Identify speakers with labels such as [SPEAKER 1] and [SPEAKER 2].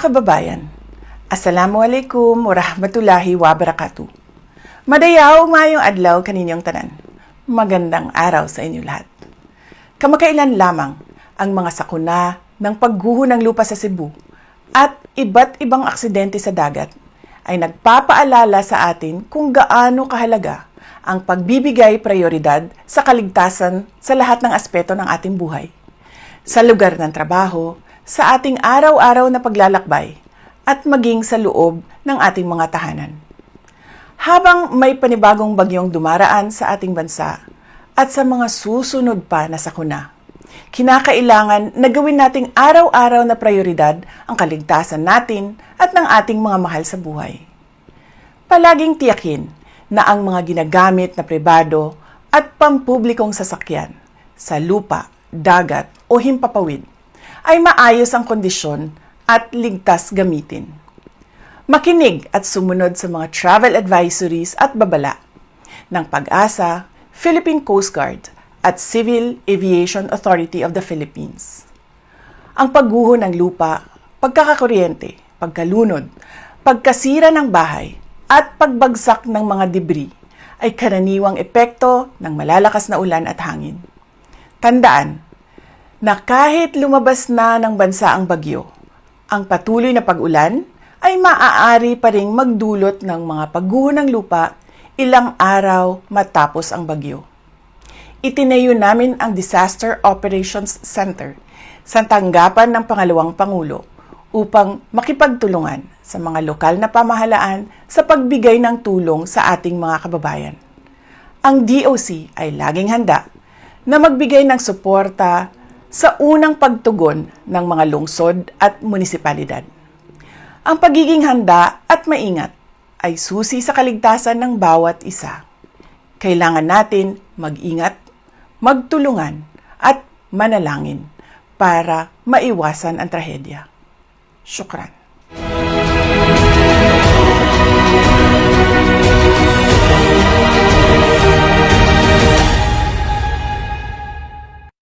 [SPEAKER 1] kababayan, Assalamualaikum warahmatullahi wabarakatuh. Madayaw mayong adlaw kaninyong tanan. Magandang araw sa inyo lahat. Kamakailan lamang ang mga sakuna ng pagguho ng lupa sa Cebu at iba't ibang aksidente sa dagat ay nagpapaalala sa atin kung gaano kahalaga ang pagbibigay prioridad sa kaligtasan sa lahat ng aspeto ng ating buhay. Sa lugar ng trabaho, sa ating araw-araw na paglalakbay, at maging sa loob ng ating mga tahanan. Habang may panibagong bagyong dumaraan sa ating bansa at sa mga susunod pa na sakuna, kinakailangan na gawin nating araw-araw na prioridad ang kaligtasan natin at ng ating mga mahal sa buhay. Palaging tiyakin na ang mga ginagamit na pribado at pampublikong sasakyan sa lupa, dagat o himpapawid ay maayos ang kondisyon at ligtas gamitin. Makinig at sumunod sa mga travel advisories at babala ng PAG-ASA, Philippine Coast Guard at Civil Aviation Authority of the Philippines. Ang pagguho ng lupa, pagkakakuryente, pagkalunod, pagkasira ng bahay at pagbagsak ng mga debris ay karaniwang epekto ng malalakas na ulan at hangin. Tandaan na kahit lumabas na ng bansa ang bagyo, ang patuloy na pag-ulan ay maaari pa ring magdulot ng mga pagguho ng lupa ilang araw matapos ang bagyo. Itinayo namin ang Disaster Operations Center sa tanggapan ng Pangalawang Pangulo upang makipagtulungan sa mga lokal na pamahalaan sa pagbigay ng tulong sa ating mga kababayan. Ang DOC ay laging handa na magbigay ng suporta sa unang pagtugon ng mga lungsod at munisipalidad. Ang pagiging handa at maingat ay susi sa kaligtasan ng bawat isa. Kailangan natin mag-ingat, magtulungan at manalangin para maiwasan ang trahedya. Syukran.